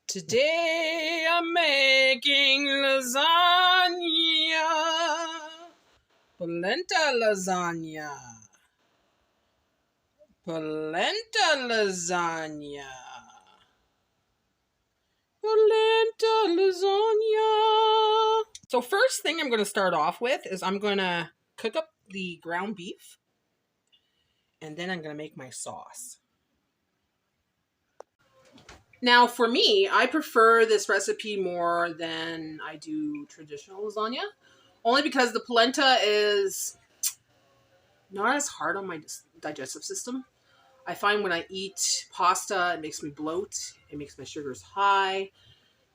Today I'm making lasagna. Polenta lasagna. Polenta lasagna. Polenta lasagna. So first thing I'm going to start off with is I'm going to cook up the ground beef. And then I'm going to make my sauce. Now, for me, I prefer this recipe more than I do traditional lasagna. Only because the polenta is not as hard on my digestive system. I find when I eat pasta, it makes me bloat. It makes my sugars high.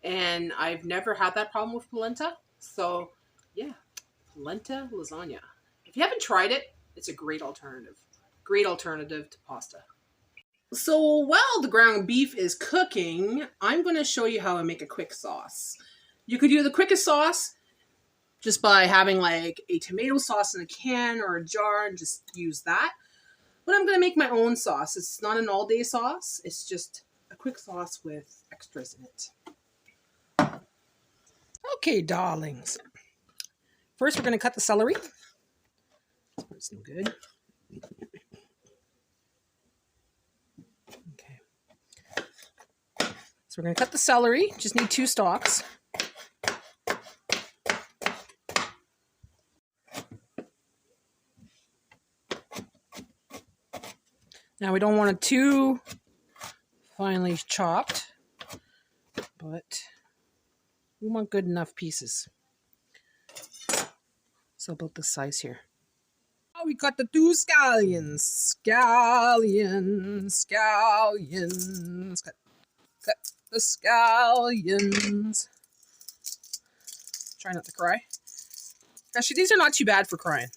And I've never had that problem with polenta. So, yeah, polenta lasagna. If you haven't tried it, it's a great alternative. Great alternative to pasta. So while the ground beef is cooking, I'm going to show you how I make a quick sauce. You could do the quickest sauce just by having like a tomato sauce in a can or a jar and just use that. But I'm going to make my own sauce. It's not an all-day sauce. It's just a quick sauce with extras in it. Okay, darlings. First, we're going to cut the celery. It's no good. So we're going to cut the celery. Just need 2 stalks. Now we don't want it too finely chopped, but we want good enough pieces. So about this size here. Now we got the 2 scallions. Scallions. Cut the scallions. Try not to cry. Actually, these are not too bad for crying.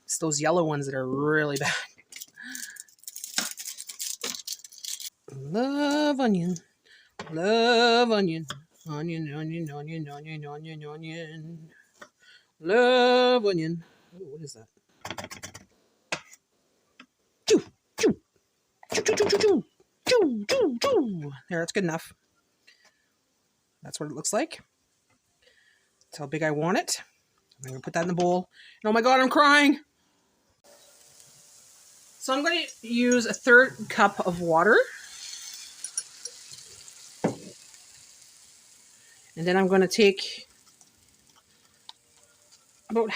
It's those yellow ones that are really bad. Love onion. Love onion. Onion, onion, onion, onion, onion, onion. Love onion. Oh, what is that? Choo, choo. Choo, choo, choo, choo, choo. Choo, choo, choo. There, that's good enough. That's what it looks like. That's how big I want it. I'm going to put that in the bowl. And oh my God, I'm crying. So I'm going to use a 1/3 cup of water. And then I'm going to take about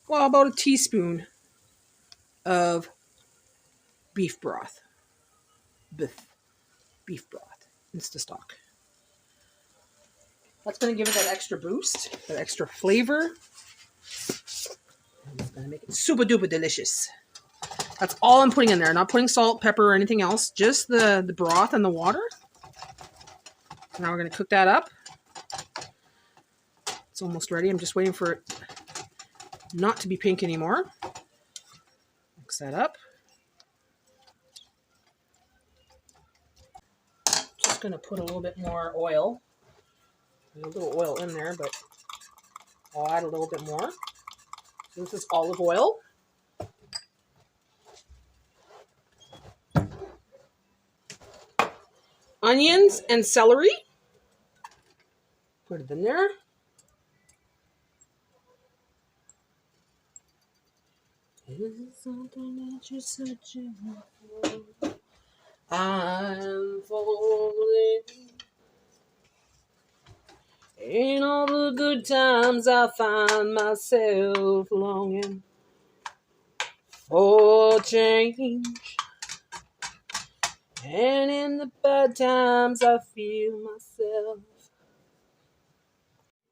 about a teaspoon of beef broth. Beef broth. Insta stock. That's going to give it that extra boost, that extra flavor. And it's going to make it super duper delicious. That's all I'm putting in there. Not putting salt, pepper, or anything else. Just the broth and the water. Now we're going to cook that up. It's almost ready. I'm just waiting for it not to be pink anymore. Mix that up. Just going to put a little bit more oil. There's a little oil in there, but I'll add a little bit more. So this is olive oil. Onions and celery. Put it in there. Is it something that you're searching for? I'm falling. In all the good times I find myself longing for change. And in the bad times I feel myself.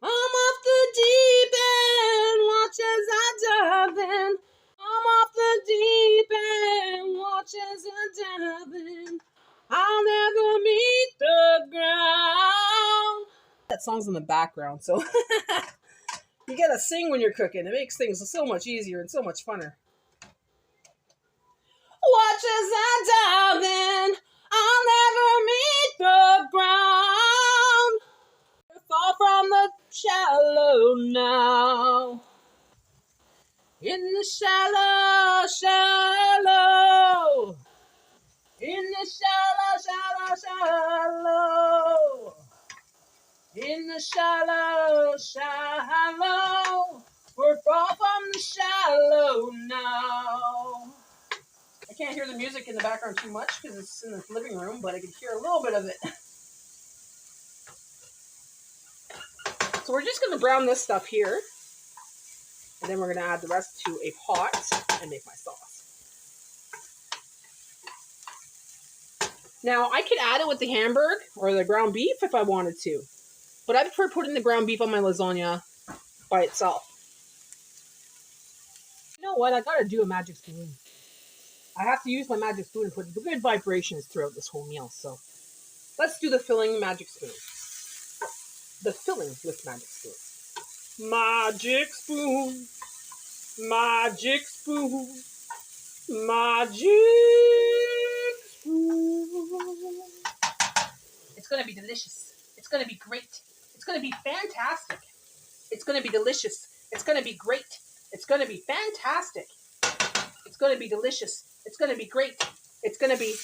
I'm off the deep end, watch as I dive in. I'm off the deep end, watch as I dive in. I'll never meet the ground. That song's in the background, so you gotta sing when you're cooking. It makes things so much easier and so much funner. Watch as I dive in. I'll never meet the ground. Fall from the shallow now. In the shallow, shallow. In the shallow, shallow, shallow. the shallow, shallow. We're far from the shallow now. I can't hear the music in the background too much because it's in the living room, but I can hear a little bit of it. So we're just going to brown this stuff here. And then we're going to add the rest to a pot and make my sauce. Now, I could add it with the hamburger or the ground beef if I wanted to. But I prefer putting the ground beef on my lasagna by itself. You know what? I got to do a magic spoon. I have to use my magic spoon and put good vibrations throughout this whole meal. So let's do the filling magic spoon. The filling with magic spoon. Magic spoon. Magic spoon. Magic spoon. It's going to be delicious. It's going to be great. It's going to be fantastic. It's going to be delicious. It's going to be great. It's going to be fantastic. It's going to be delicious. It's going to be great. It's going to be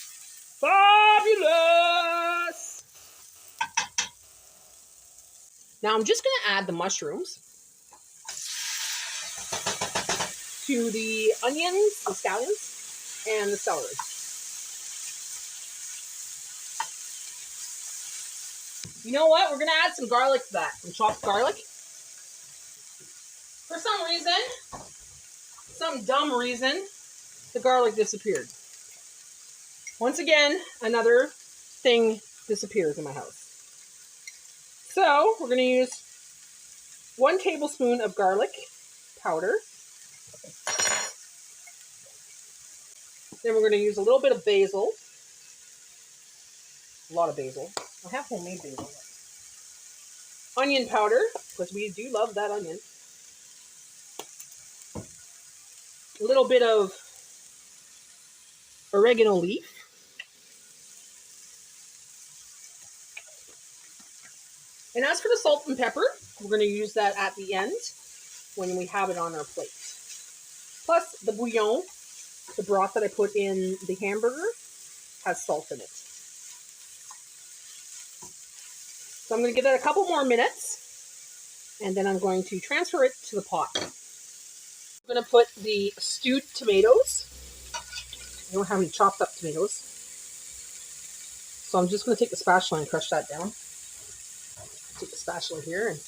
fabulous. Now I'm just going to add the mushrooms to the onions, the scallions, and the celery. You know what? We're going to add some garlic to that. Some chopped garlic. For some reason, some dumb reason, the garlic disappeared. Once again, another thing disappears in my house. So, we're going to use 1 tablespoon of garlic powder. Then we're going to use a little bit of basil. A lot of basil. I have homemade basil. Onion powder, because we do love that onion. A little bit of oregano leaf. And as for the salt and pepper, we're going to use that at the end when we have it on our plate. Plus, the bouillon, the broth that I put in the hamburger, has salt in it. So I'm going to give that a couple more minutes, and then I'm going to transfer it to the pot. I'm going to put the stewed tomatoes. I don't have any chopped up tomatoes. So I'm just going to take the spatula and crush that down. Take the spatula here and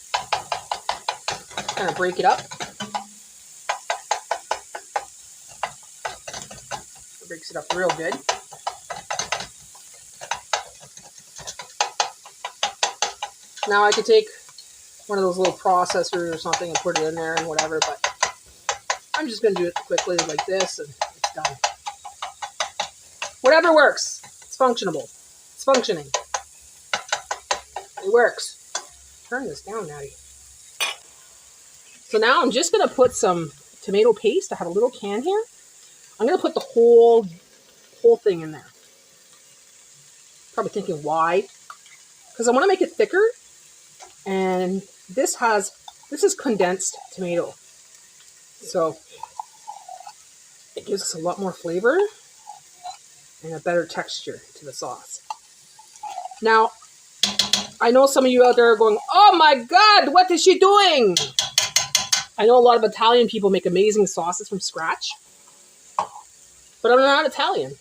kind of break it up. It breaks it up real good. Now I could take one of those little processors or something and put it in there and whatever, but I'm just going to do it quickly like this and it's done. Whatever works. It's functionable. It's functioning. It works. Turn this down, Natty. So now I'm just going to put some tomato paste. I have a little can here. I'm going to put the whole thing in there. Probably thinking why? Because I want to make it thicker. And this is condensed tomato. So it gives us a lot more flavor and a better texture to the sauce. Now, I know some of you out there are going, oh my God, what is she doing? I know a lot of Italian people make amazing sauces from scratch, but I'm not Italian.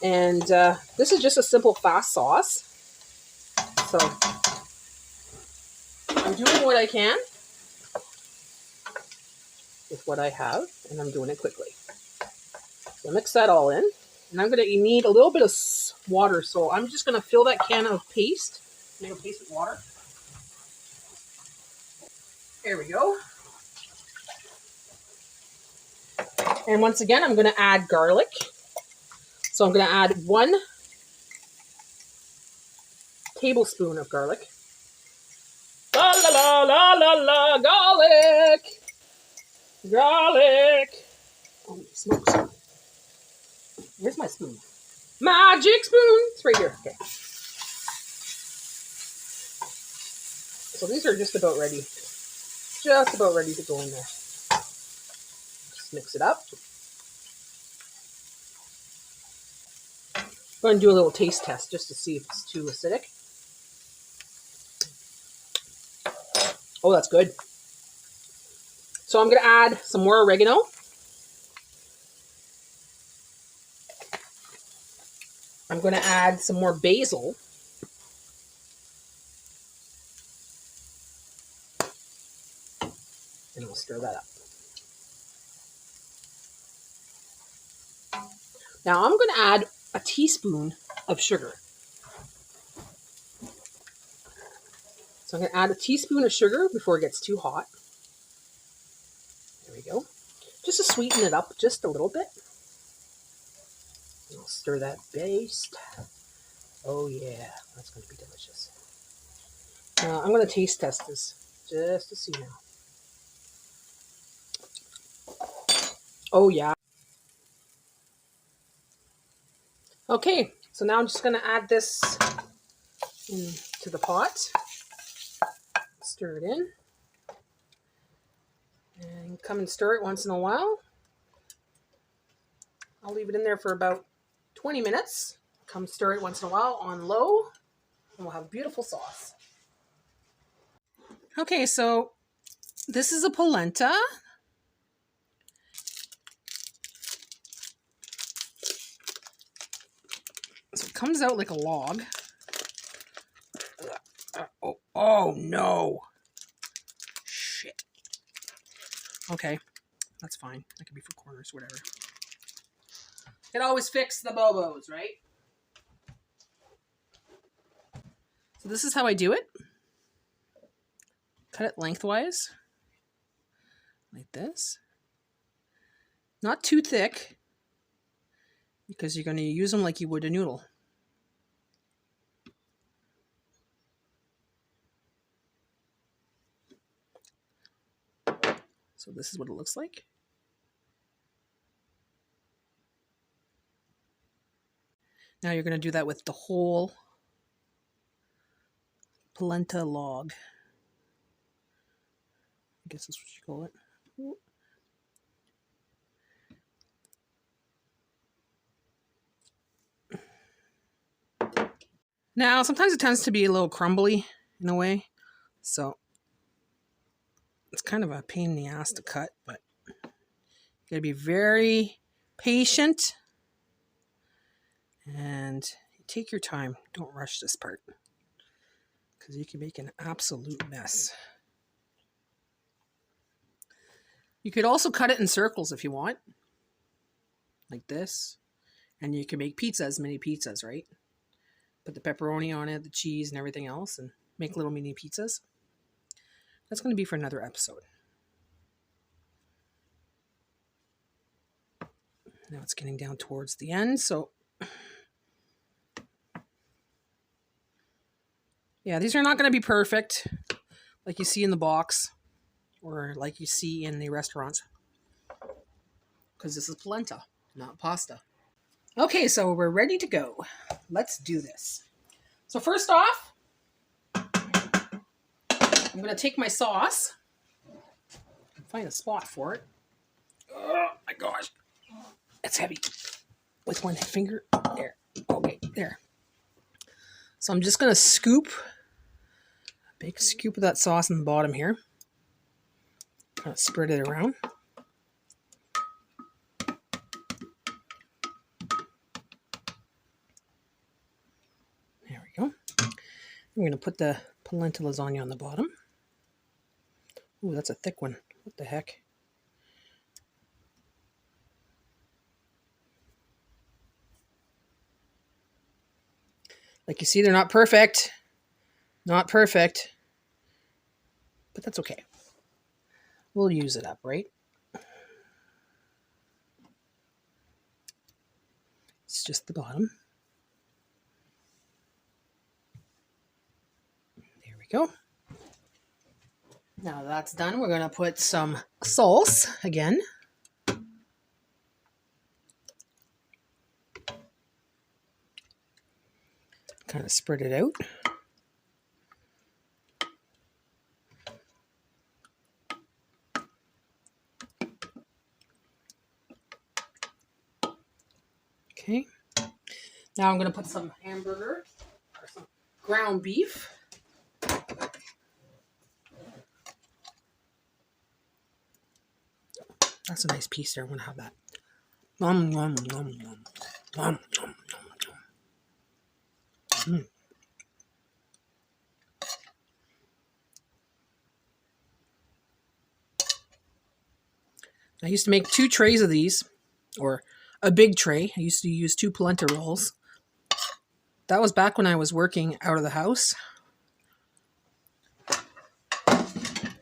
And this is just a simple, fast sauce. So I'm doing what I can with what I have, and I'm doing it quickly. So mix that all in, and I'm going to need a little bit of water, so I'm just going to fill that can of paste, tomato paste with water. There we go. And once again, I'm going to add garlic. So I'm going to add 1 tablespoon of garlic. La la la la la la, garlic! Garlic! Oh, smokes. Where's my spoon? Magic spoon! It's right here. Okay. So these are just about ready. Just about ready to go in there. Just mix it up. I'm going to do a little taste test just to see if it's too acidic. Oh, that's good. So I'm going to add some more oregano. I'm going to add some more basil. And we'll stir that up. Now I'm going to add a teaspoon of sugar. So I'm going to add a teaspoon of sugar before it gets too hot. There we go. Just to sweeten it up just a little bit. And I'll stir that based. Oh yeah, that's going to be delicious. Now I'm going to taste test this just to see now. Oh yeah. Okay, so now I'm just going to add this into the pot. Stir it in. And come and stir it once in a while. I'll leave it in there for about 20 minutes. Come stir it once in a while on low, and we'll have a beautiful sauce. Okay, so this is a polenta. So it comes out like a log. Oh no. Shit. Okay, that's fine. That could be for corners, whatever. It always fix the bobos, right? So this is how I do it. Cut it lengthwise. Like this. Not too thick, because you're going to use them like you would a noodle. So this is what it looks like. Now you're going to do that with the whole polenta log. I guess that's what you call it. Now, sometimes it tends to be a little crumbly in a way, so it's kind of a pain in the ass to cut, but you gotta be very patient and take your time. Don't rush this part, because you can make an absolute mess. You could also cut it in circles if you want, like this, and you can make pizzas, mini pizzas, right? Put the pepperoni on it, the cheese, and everything else, and make little mini pizzas. That's going to be for another episode. Now it's getting down towards the end, so yeah, these are not going to be perfect like you see in the box or like you see in the restaurants, because this is polenta, not pasta. Okay, so we're ready to go. Let's do this. So first off, I'm going to take my sauce, find a spot for it. Oh my gosh, it's heavy. With one finger, there. Okay, there. So I'm just going to scoop a big scoop of that sauce in the bottom here. Kind of spread it around. There we go. I'm going to put the polenta lasagna on the bottom. Ooh, that's a thick one. What the heck? Like you see, they're not perfect. Not perfect. But that's okay. We'll use it up, right? It's just the bottom. There we go. Now that's done, we're going to put some sauce again. Kind of spread it out. Okay. Now I'm going to put some hamburger or some ground beef. That's a nice piece there. I'm going to have that. Nom, nom, nom, nom. Nom, nom, nom, nom. I used to make 2 trays of these, or a big tray. I used to use 2 polenta rolls. That was back when I was working out of the house.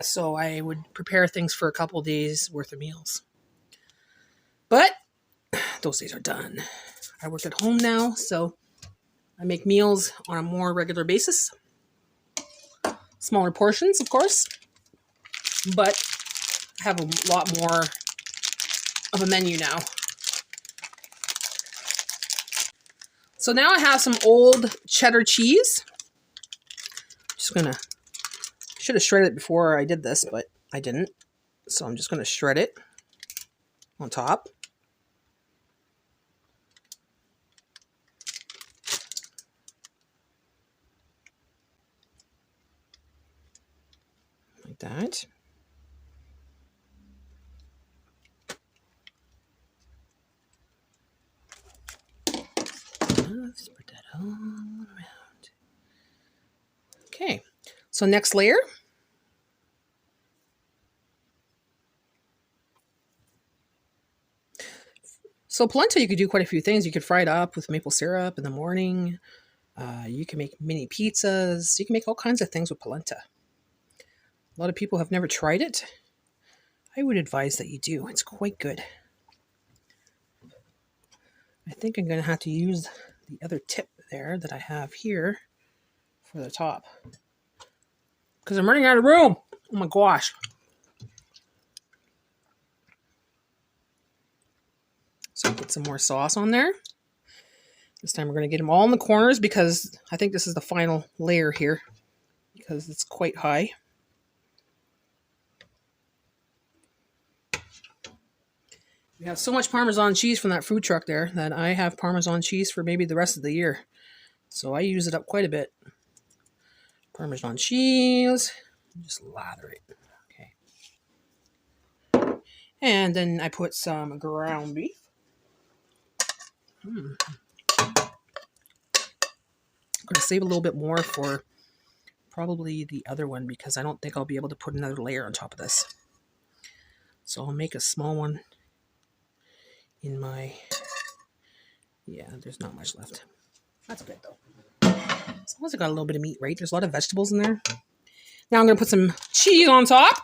So I would prepare things for a couple of days worth of meals. But those days are done. I work at home now, so I make meals on a more regular basis. Smaller portions, of course. But I have a lot more of a menu now. So now I have some old cheddar cheese. Just gonna, should have shredded it before I did this, but I didn't. So I'm just gonna shred it on top. Like that. Let's spread that all around. Okay, so next layer. So polenta, you could do quite a few things. You could fry it up with maple syrup in the morning. You can make mini pizzas. You can make all kinds of things with polenta. A lot of people have never tried it. I would advise that you do. It's quite good. I think I'm going to have to use the other tip there that I have here for the top, because I'm running out of room. Oh my gosh. So put some more sauce on there. This time we're going to get them all in the corners, because I think this is the final layer here, because it's quite high. We have so much Parmesan cheese from that food truck there that I have Parmesan cheese for maybe the rest of the year. So I use it up quite a bit. Parmesan cheese. Just lather it. Okay. And then I put some ground beef. I'm going to save a little bit more for probably the other one, because I don't think I'll be able to put another layer on top of this. So I'll make a small one in my... Yeah, there's not much left. That's good though. As long as I got a little bit of meat, right? There's a lot of vegetables in there. Now I'm going to put some cheese on top.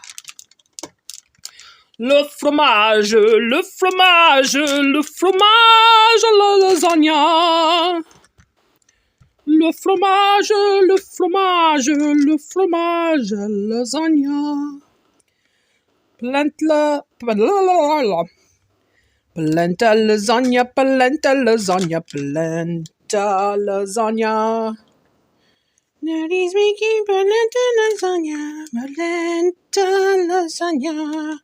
Le fromage, le fromage, le fromage à la lasagna. Le fromage, le fromage, le fromage à la lasagna. Polenta, polenta lasagna, polenta lasagna, polenta lasagna. Natty's making polenta lasagna, polenta lasagna.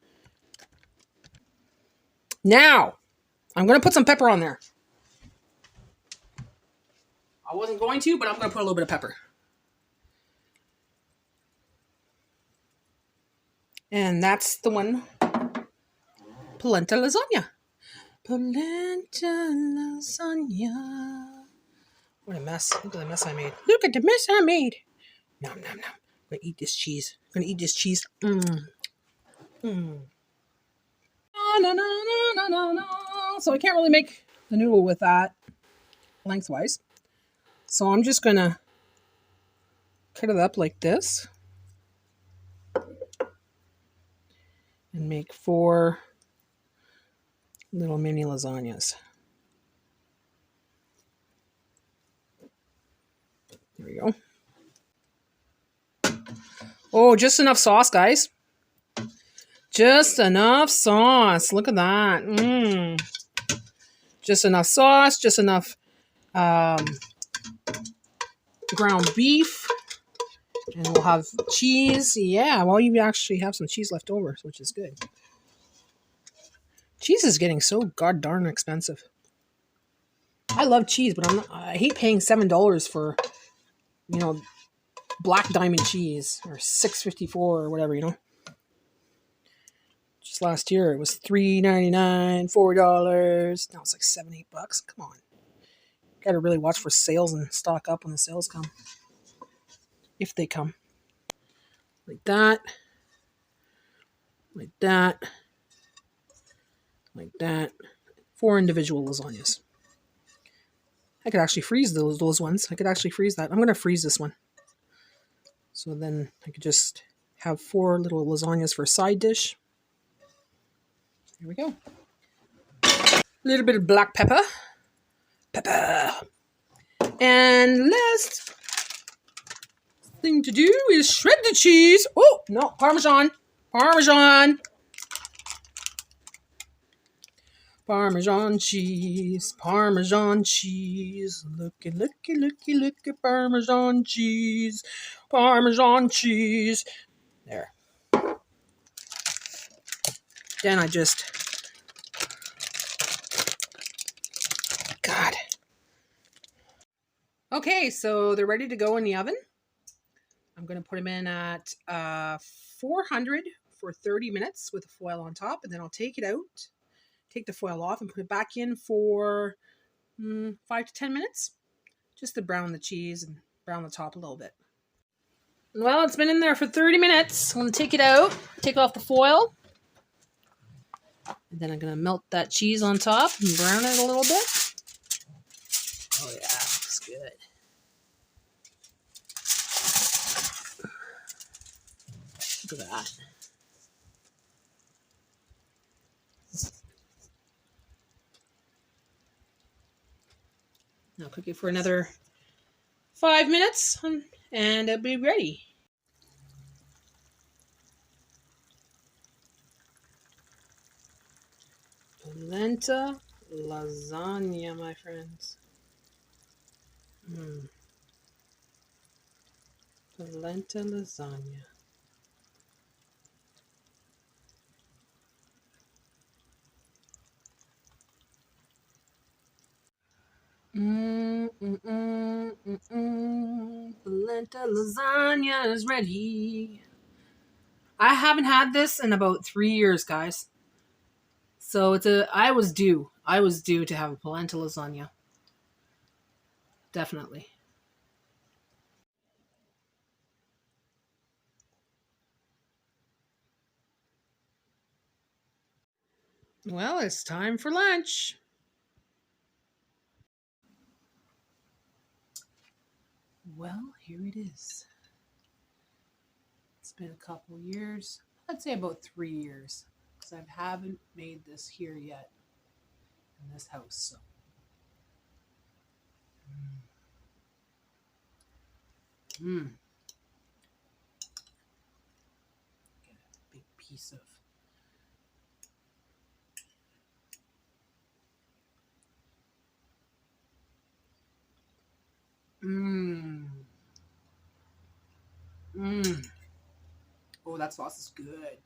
Now, I'm going to put some pepper on there. I wasn't going to, but I'm going to put a little bit of pepper. And that's the one. Polenta lasagna. Polenta lasagna. What a mess. Look at the mess I made. Look at the mess I made. Nom, nom, nom. I'm going to eat this cheese. I'm going to eat this cheese. So I can't really make the noodle with that lengthwise. So I'm just going to cut it up like this. And make 4 little mini lasagnas. There we go. Oh, just enough sauce, guys. Just enough sauce. Look at that. Just enough sauce. Just enough ground beef. And we'll have cheese. Yeah, well, you actually have some cheese left over, which is good. Cheese is getting so god darn expensive. I love cheese, but I hate paying $7 for, you know, black diamond cheese, or $6.54 or whatever, you know. Just last year it was $3.99, $4. Now it's like $7, $8. Come on. Gotta really watch for sales and stock up when the sales come. If they come. Like that. Like that. Like that. 4 individual lasagnas. I could actually freeze those ones. I could actually freeze that. I'm going to freeze this one. So then I could just have 4 little lasagnas for a side dish. Here we go. A little bit of black pepper. And last thing to do is shred the cheese. Oh, no, Parmesan. Parmesan cheese. Parmesan cheese. Looky, Parmesan cheese. Parmesan cheese. There. Then I just... God. Okay, so they're ready to go in the oven. I'm going to put them in at 400 for 30 minutes with the foil on top, and then I'll take it out, take the foil off, and put it back in for 5 to 10 minutes, just to brown the cheese and brown the top a little bit. Well, it's been in there for 30 minutes. I'm going to take it out, take off the foil, and then I'm going to melt that cheese on top and brown it a little bit. Oh yeah, looks good. Look at that. Now cook it for another 5 minutes and it'll be ready. Polenta lasagna, my friends. Polenta lasagna. Polenta lasagna is ready. I haven't had this in about 3 years, guys. So I was due to have a polenta lasagna. Definitely. Well, it's time for lunch. Well, here it is. It's been a couple years. I'd say about 3 years. Because I haven't made this here yet. In this house. So. Get a big piece of Oh, that sauce is good.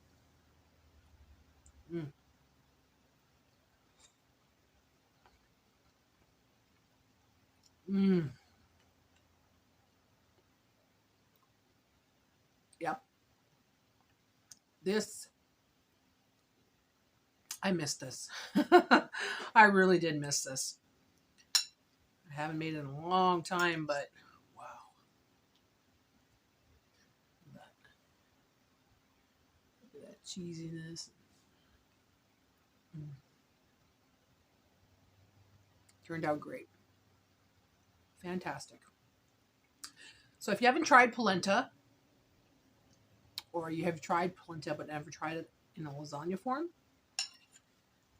Yep. I missed this. I really did miss this. I haven't made it in a long time, but wow. Look at that cheesiness. Turned out great. Fantastic. So if you haven't tried polenta, or you have tried polenta but never tried it in a lasagna form,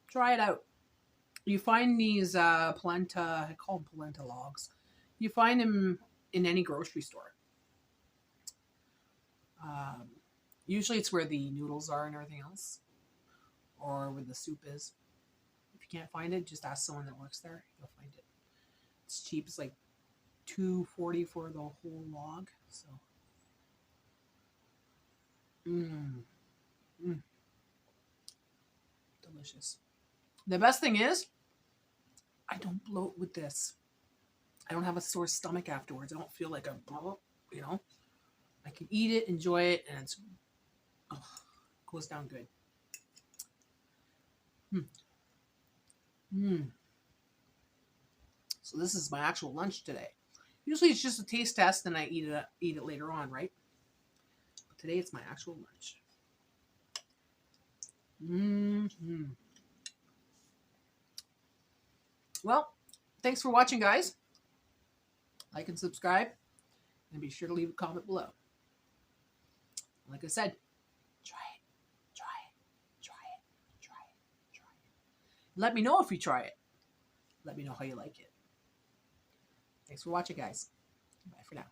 try it out. You find these polenta, I call them polenta logs. You find them in any grocery store. Usually it's where the noodles are and everything else, or where the soup is. If you can't find it, just ask someone that works there. You'll find it. It's cheap. It's like $2.40 for the whole log. So, delicious. The best thing is, I don't bloat with this. I don't have a sore stomach afterwards. I don't feel like I can eat it, enjoy it, and it goes down good. Mm. Mm. So this is my actual lunch today. Usually it's just a taste test and I eat it later on, right? But today it's my actual lunch. Mm-hmm. Well, thanks for watching, guys. Like and subscribe, and be sure to leave a comment below. Like I said, try it, try it, try it, try it, try it. Let me know if you try it. Let me know how you like it. Thanks for watching, guys. Bye for now.